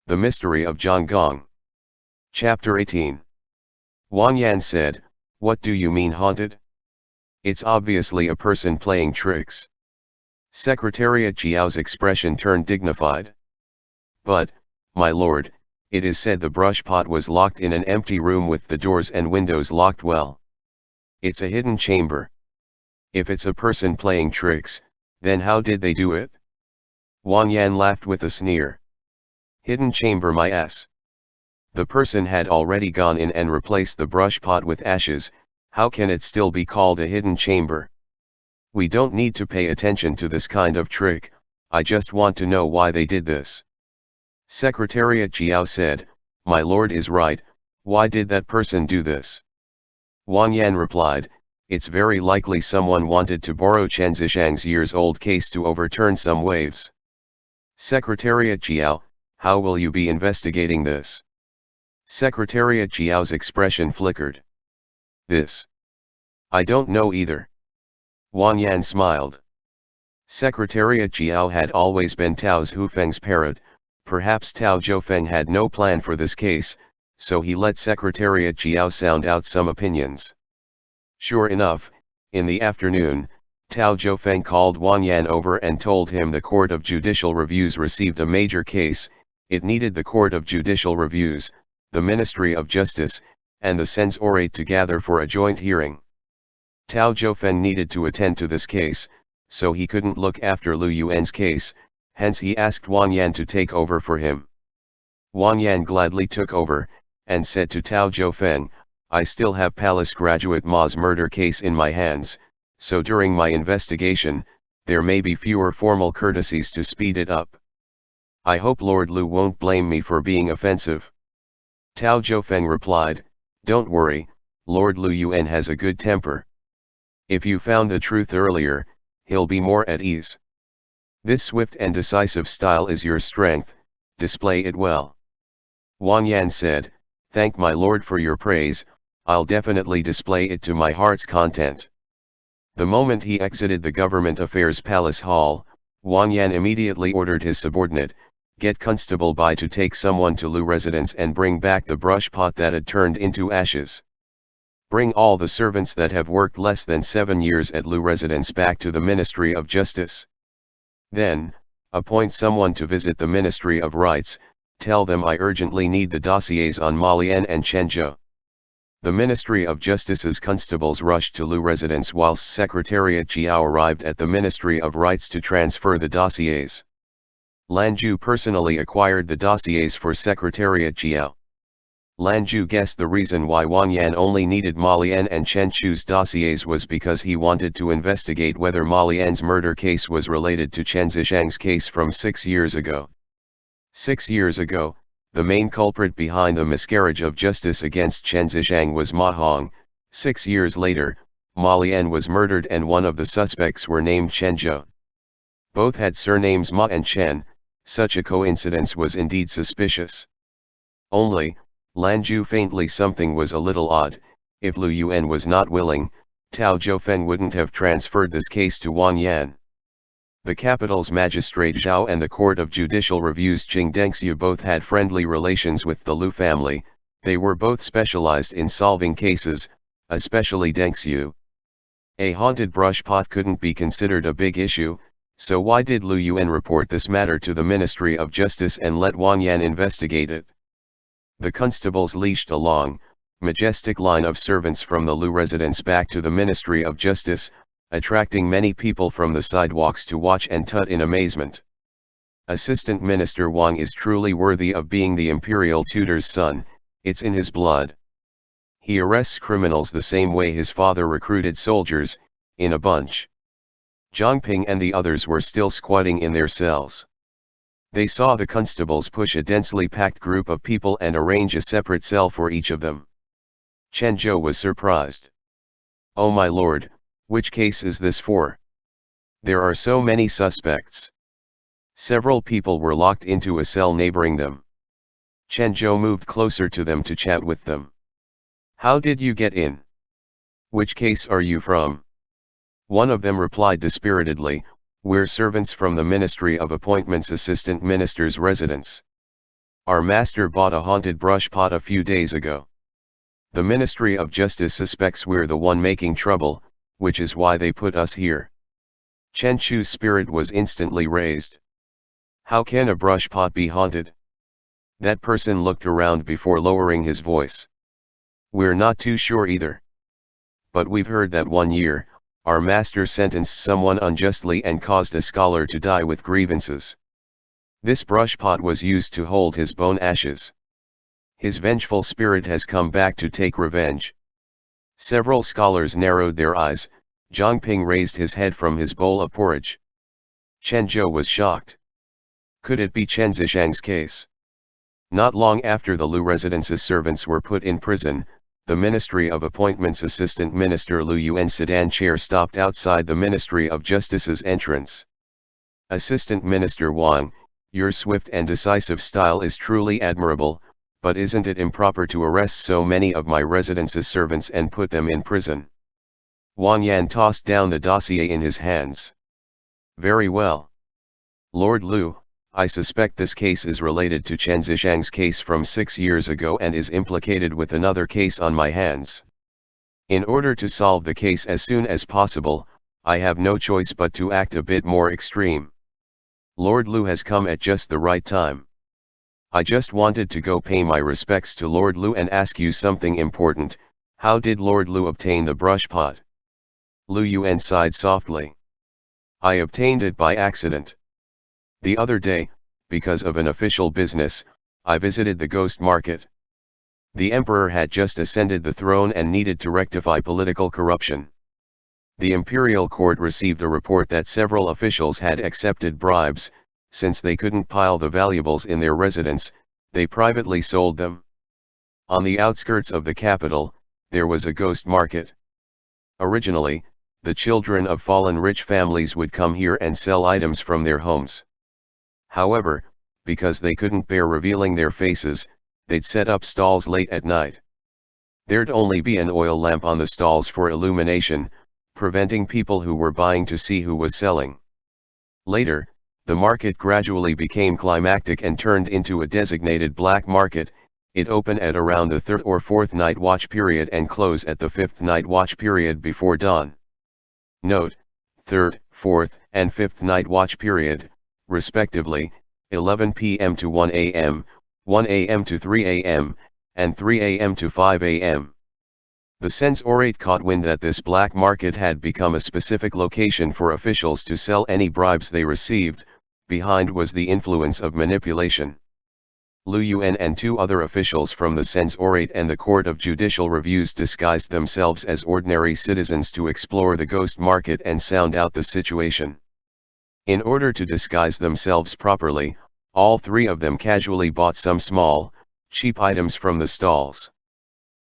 The Mystery of Zhang Gong. Chapter 18. Wang Yan said, what do you mean haunted? It's obviously a person playing tricks. Secretariat Jiao's expression turned dignified. But, my lord, it is said the brush pot was locked in an empty room with the doors and windows locked well. It's a hidden chamber. If it's a person playing tricks, then how did they do it? Wang Yan laughed with a sneer. Hidden chamber my ass. The person had already gone in and replaced the brush pot with ashes. How can it still be called a hidden chamber? We don't need to pay attention to this kind of trick. I just want to know why they did this. Secretariat Jiao said, my lord is right. Why did that person do this? Wang Yan replied, it's very likely someone wanted to borrow Chen Zishang's years-old case to overturn some waves. Secretariat Jiao, how will you be investigating this? Secretariat Jiao's expression flickered. This. I don't know either. Wang Yan smiled. Secretariat Jiao had always been Tao Zhufeng's parrot. Perhaps Tao Zhufeng had no plan for this case, so he let Secretariat Jiao sound out some opinions. Sure enough, in the afternoon, Tao Zhufeng called Wang Yan over and told him the Court of Judicial Reviews received a major case. It needed the Court of Judicial Reviews, the Ministry of Justice, and the Censorate to gather for a joint hearing. Tao Zhufeng needed to attend to this case, so he couldn't look after Lu Yuan's case, hence he asked Wang Yan to take over for him. Wang Yan gladly took over, and said to Tao Zhoufeng, I still have Palace graduate Ma's murder case in my hands, so during my investigation, there may be fewer formal courtesies to speed it up. I hope Lord Lu won't blame me for being offensive. Tao Zhoufeng replied, Don't worry, Lord Lu Yuan has a good temper. If you found the truth earlier, he'll be more at ease. This swift and decisive style is your strength, display it well. Wang Yan said, Thank my lord for your praise, I'll definitely display it to my heart's content. The moment he exited the Government Affairs Palace Hall, Wang Yan immediately ordered his subordinate, Get Constable Bai to take someone to Lu residence and bring back the brush pot that had turned into ashes. Bring all the servants that have worked less than 7 years at Lu residence back to the Ministry of Justice. Then, appoint someone to visit the Ministry of Rights, tell them I urgently need the dossiers on Ma Lian and Chen Zhou. The Ministry of Justice's constables rushed to Lu residence whilst Secretariat Jiao arrived at the Ministry of Rights to transfer the dossiers. Lanju personally acquired the dossiers for Secretariat Jiao. Lanju guessed the reason why Wang Yan only needed Ma Lian and Chen Chu's dossiers was because he wanted to investigate whether Ma Lian's murder case was related to Chen Zishang's case from 6 years ago. 6 years ago, the main culprit behind the miscarriage of justice against Chen Zishang was Ma Hong. 6 years later, Ma Lian was murdered and one of the suspects were named Chen Zhou. Both had surnames Ma and Chen, such a coincidence was indeed suspicious. Only, Lanju faintly something was a little odd, if Lu Yuan was not willing, Tao Zhoufeng wouldn't have transferred this case to Wang Yan. The capital's magistrate Zhao and the Court of Judicial Review's Qing Dengxiu both had friendly relations with the Lu family, they were both specialized in solving cases, especially Dengxiu. A haunted brush pot couldn't be considered a big issue, so why did Lu Yuan report this matter to the Ministry of Justice and let Wang Yan investigate it? The constables leashed a long, majestic line of servants from the Lu residence back to the Ministry of Justice, attracting many people from the sidewalks to watch and tut in amazement. Assistant Minister Wang is truly worthy of being the imperial tutor's son, it's in his blood. He arrests criminals the same way his father recruited soldiers, in a bunch. Zhang and the others were still squatting in their cells. They saw the constables push a densely packed group of people and arrange a separate cell for each of them. Chen Zhou was surprised. Oh my lord, which case is this for? There are so many suspects. Several people were locked into a cell neighboring them. Chen Zhou moved closer to them to chat with them. How did you get in? Which case are you from? One of them replied dispiritedly, We're servants from the Ministry of Appointments Assistant Minister's residence. Our master bought a haunted brush pot a few days ago. The Ministry of Justice suspects we're the one making trouble, which is why they put us here. Chen Chu's spirit was instantly raised. How can a brush pot be haunted? That person looked around before lowering his voice. We're not too sure either. But we've heard that 1 year, our master sentenced someone unjustly and caused a scholar to die with grievances. This brush pot was used to hold his bone ashes. His vengeful spirit has come back to take revenge. Several scholars narrowed their eyes. Zhang raised his head from his bowl of porridge. Chen Zhou was shocked. Could it be Chen Zishang's case? Not long after the Lu residence's servants were put in prison, the Ministry of Appointments Assistant Minister Lu Yuan's sedan chair stopped outside the Ministry of Justice's entrance. Assistant Minister Wang, your swift and decisive style is truly admirable, but isn't it improper to arrest so many of my residence's servants and put them in prison? Wang Yan tossed down the dossier in his hands. Very well. Lord Lu, I suspect this case is related to Chen Zishang's case from 6 years ago and is implicated with another case on my hands. In order to solve the case as soon as possible, I have no choice but to act a bit more extreme. Lord Lu has come at just the right time. I just wanted to go pay my respects to Lord Lu and ask you something important. How did Lord Lu obtain the brush pot? Lu Yuan sighed softly. I obtained it by accident. The other day, because of an official business, I visited the ghost market. The emperor had just ascended the throne and needed to rectify political corruption. The imperial court received a report that several officials had accepted bribes. Since they couldn't pile the valuables in their residence, they privately sold them. On the outskirts of the capital, there was a ghost market. Originally, the children of fallen rich families would come here and sell items from their homes. However, because they couldn't bear revealing their faces, they'd set up stalls late at night. There'd only be an oil lamp on the stalls for illumination, preventing people who were buying to see who was selling. Later, the market gradually became climactic and turned into a designated black market. It opened at around the third or fourth night watch period and closed at the fifth night watch period before dawn. Note, third, fourth, and fifth night watch period, respectively, 11 p.m. to 1 a.m., 1 a.m. to 3 a.m., and 3 a.m. to 5 a.m. The censorate caught wind that this black market had become a specific location for officials to sell any bribes they received. Behind was the influence of manipulation. Lu Yuan and two other officials from the censorate and the Court of Judicial Reviews disguised themselves as ordinary citizens to explore the ghost market and sound out the situation. In order to disguise themselves properly, all three of them casually bought some small, cheap items from the stalls.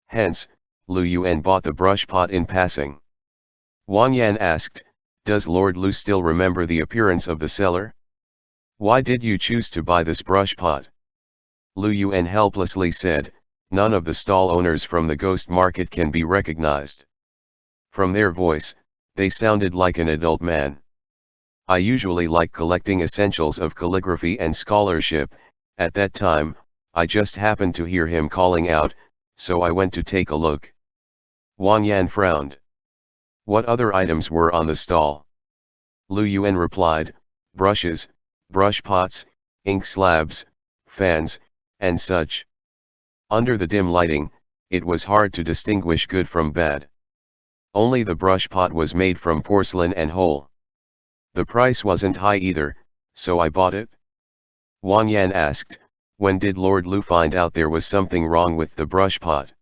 Hence, Lu Yuan bought the brush pot in passing. Wang Yan asked, "Does Lord Lu still remember the appearance of the seller? Why did you choose to buy this brush pot?" Lu Yuan helplessly said, "None of the stall owners from the ghost market can be recognized. From their voice, they sounded like an adult man. I usually like collecting essentials of calligraphy and scholarship. At that time, I just happened to hear him calling out, so I went to take a look." Wang Yan frowned. "What other items were on the stall?" Lu Yuan replied, "Brushes, brush pots, ink slabs, fans, and such." Under the dim lighting, it was hard to distinguish good from bad. Only the brush pot was made from porcelain and whole. The price wasn't high either, so I bought it. Wang Yan asked, "When did Lord Lu find out there was something wrong with the brush pot?"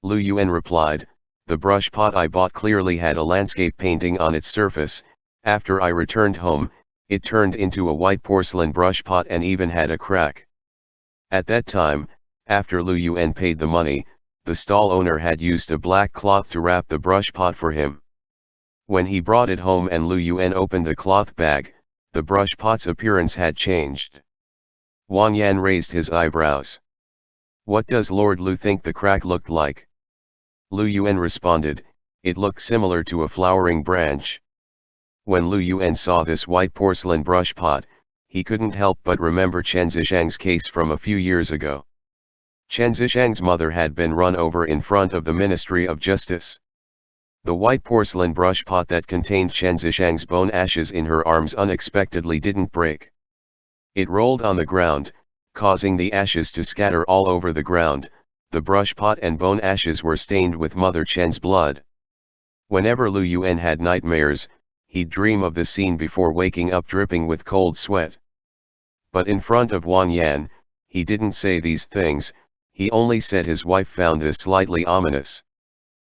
Lu Yuan replied, "The brush pot I bought clearly had a landscape painting on its surface. After I returned home, it turned into a white porcelain brush pot and even had a crack. At that time, after Lu Yuan paid the money, the stall owner had used a black cloth to wrap the brush pot for him. When he brought it home and Lu Yuan opened the cloth bag, the brush pot's appearance had changed." Wang Yan raised his eyebrows. "What does Lord Lu think the crack looked like?" Lu Yuan responded, "It looked similar to a flowering branch." When Lu Yuan saw this white porcelain brush pot, he couldn't help but remember Chen Zishang's case from a few years ago. Chen Zishang's mother had been run over in front of the Ministry of Justice. The white porcelain brush pot that contained Chen Zishang's bone ashes in her arms unexpectedly didn't break. It rolled on the ground, causing the ashes to scatter all over the ground. The brush pot and bone ashes were stained with Mother Chen's blood. Whenever Lu Yuan had nightmares, he'd dream of the scene before waking up dripping with cold sweat. But in front of Wang Yan, he didn't say these things, he only said his wife found this slightly ominous.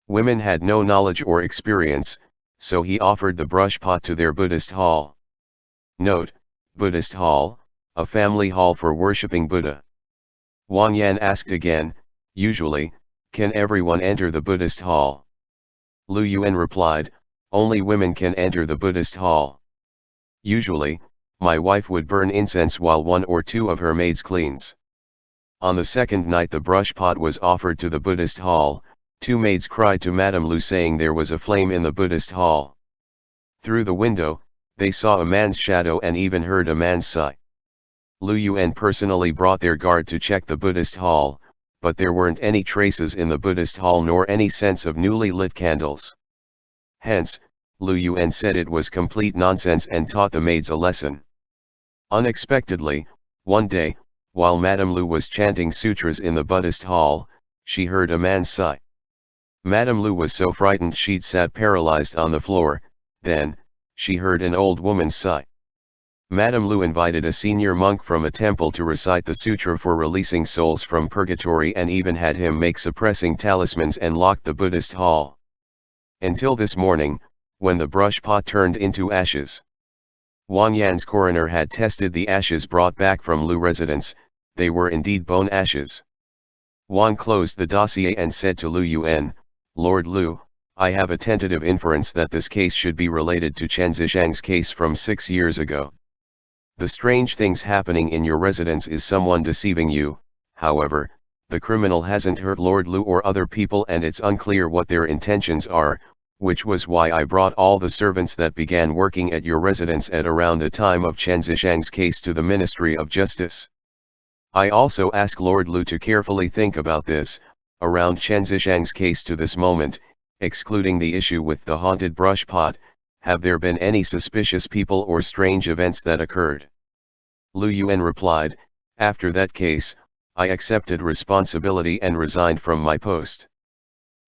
Women had no knowledge or experience, so he offered the brush pot to their Buddhist hall. Note, Buddhist hall, a family hall for worshipping Buddha. Wang Yan asked again, "Usually, can everyone enter the Buddhist hall?" Lu Yuan replied, "Only women can enter the Buddhist hall. Usually, my wife would burn incense while one or two of her maids cleans." On the second night the brush pot was offered to the Buddhist hall. Two maids cried to Madame Lu saying there was a flame in the Buddhist hall. Through the window, they saw a man's shadow and even heard a man's sigh. Lu Yuan personally brought their guard to check the Buddhist hall, but there weren't any traces in the Buddhist hall nor any sense of newly lit candles. Hence, Lu Yuan said it was complete nonsense and taught the maids a lesson. Unexpectedly, one day, while Madame Lu was chanting sutras in the Buddhist hall, she heard a man's sigh. Madame Lu was so frightened she'd sat paralyzed on the floor. Then, she heard an old woman's sigh. Madame Lu invited a senior monk from a temple to recite the sutra for releasing souls from purgatory and even had him make suppressing talismans and lock the Buddhist hall. Until this morning, when the brush pot turned into ashes. Wang Yan's coroner had tested the ashes brought back from Lu residence, they were indeed bone ashes. Wang closed the dossier and said to Lu Yuan, "Lord Lu, I have a tentative inference that this case should be related to Chen Zishang's case from 6 years ago. The strange things happening in your residence is someone deceiving you, however, the criminal hasn't hurt Lord Lu or other people and it's unclear what their intentions are, which was why I brought all the servants that began working at your residence at around the time of Chen Zishang's case to the Ministry of Justice. I also ask Lord Lu to carefully think about this, around Chen Zishang's case to this moment, excluding the issue with the haunted brush pot, have there been any suspicious people or strange events that occurred?" Lu Yuan replied, "After that case, I accepted responsibility and resigned from my post.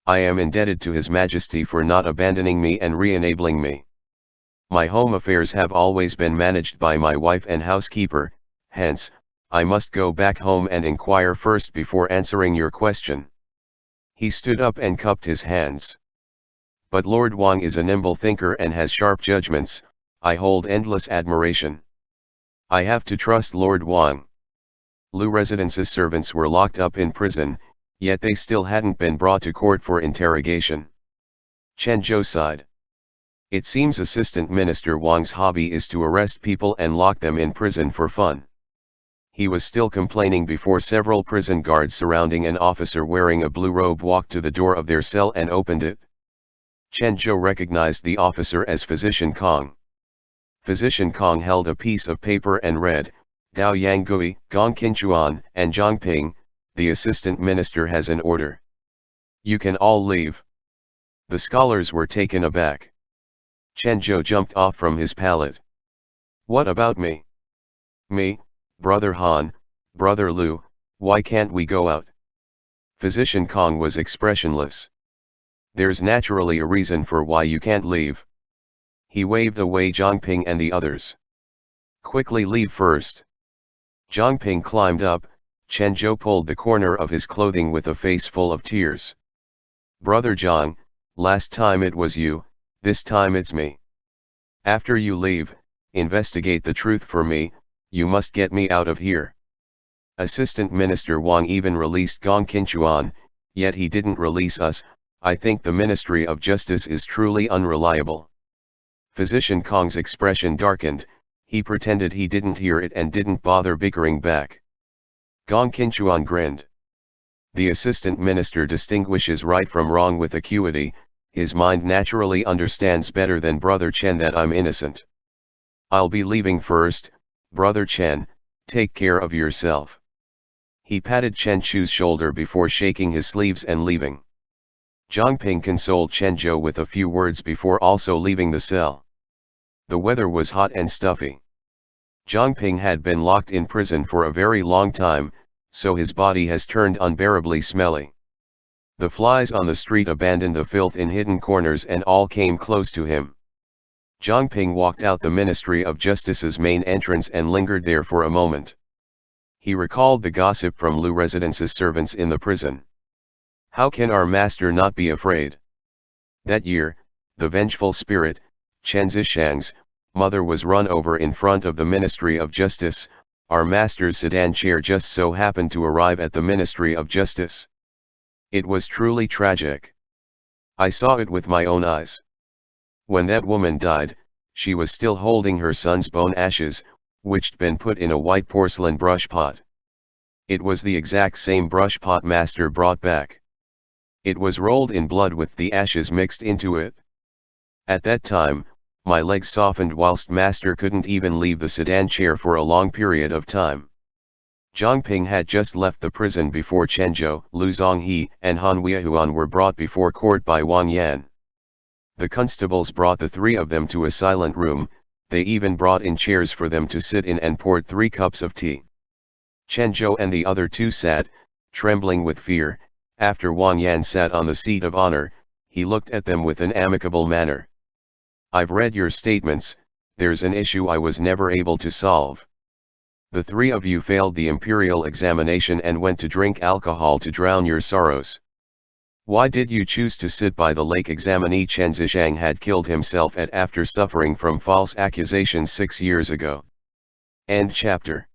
I am indebted to His Majesty for not abandoning me and re-enabling me. My home affairs have always been managed by my wife and housekeeper, hence, I must go back home and inquire first before answering your question." He stood up and cupped his hands. "But Lord Wang is a nimble thinker and has sharp judgments, I hold endless admiration. I have to trust Lord Wang." Lu Residence's servants were locked up in prison, yet they still hadn't been brought to court for interrogation. Chen Zhou sighed. It seems Assistant Minister Wang's hobby is to arrest people and lock them in prison for fun. He was still complaining before several prison guards surrounding an officer wearing a blue robe walked to the door of their cell and opened it. Chen Zhou recognized the officer as Physician Kong. Physician Kong held a piece of paper and read, "Gao Yanggui, Gong Qinchuan, and Zhang Ping, the Assistant Minister has an order. You can all leave." The scholars were taken aback. Chen Zhou jumped off from his pallet. "What about me? Me, Brother Han, Brother Lu, why can't we go out?" Physician Kong was expressionless. "There's naturally a reason for why you can't leave." He waved away Zhang Ping and the others. "Quickly leave first." Zhang Ping climbed up, Chen Zhou pulled the corner of his clothing with a face full of tears. "Brother Zhang, last time it was you, this time it's me. After you leave, investigate the truth for me, you must get me out of here." Assistant Minister Wang even released Gong Qinchuan, yet he didn't release us. I think the Ministry of Justice is truly unreliable. Physician Kong's expression darkened, he pretended he didn't hear it and didn't bother bickering back. Gong Qinchuan grinned. The Assistant Minister distinguishes right from wrong with acuity, his mind naturally understands better than Brother Chen that I'm innocent. "I'll be leaving first, Brother Chen, take care of yourself." He patted Chen Chu's shoulder before shaking his sleeves and leaving. Zhang Ping consoled Chen Zhou with a few words before also leaving the cell. The weather was hot and stuffy. Zhang Ping had been locked in prison for a very long time, so his body has turned unbearably smelly. The flies on the street abandoned the filth in hidden corners and all came close to him. Zhang Ping walked out the Ministry of Justice's main entrance and lingered there for a moment. He recalled the gossip from Lu Residence's servants in the prison. How can our master not be afraid? That year, the vengeful spirit, Chen Zishang's mother was run over in front of the Ministry of Justice. Our master's sedan chair just so happened to arrive at the Ministry of Justice. It was truly tragic. I saw it with my own eyes. When that woman died, she was still holding her son's bone ashes, which'd been put in a white porcelain brush pot. It was the exact same brush pot master brought back. It was rolled in blood with the ashes mixed into it. At that time, my legs softened whilst master couldn't even leave the sedan chair for a long period of time. Zhang Ping had just left the prison before Chen Zhou, Lu Zonghe, and Han Weihuan were brought before court by Wang Yan. The constables brought the three of them to a silent room, they even brought in chairs for them to sit in and poured 3 cups of tea. Chen Zhou and the other two sat, trembling with fear. After Wang Yan sat on the seat of honor, he looked at them with an amicable manner. "I've read your statements, there's an issue I was never able to solve. The three of you failed the imperial examination and went to drink alcohol to drown your sorrows. Why did you choose to sit by the lake? Examinee Chen Zizhang had killed himself after suffering from false accusations 6 years ago. End chapter.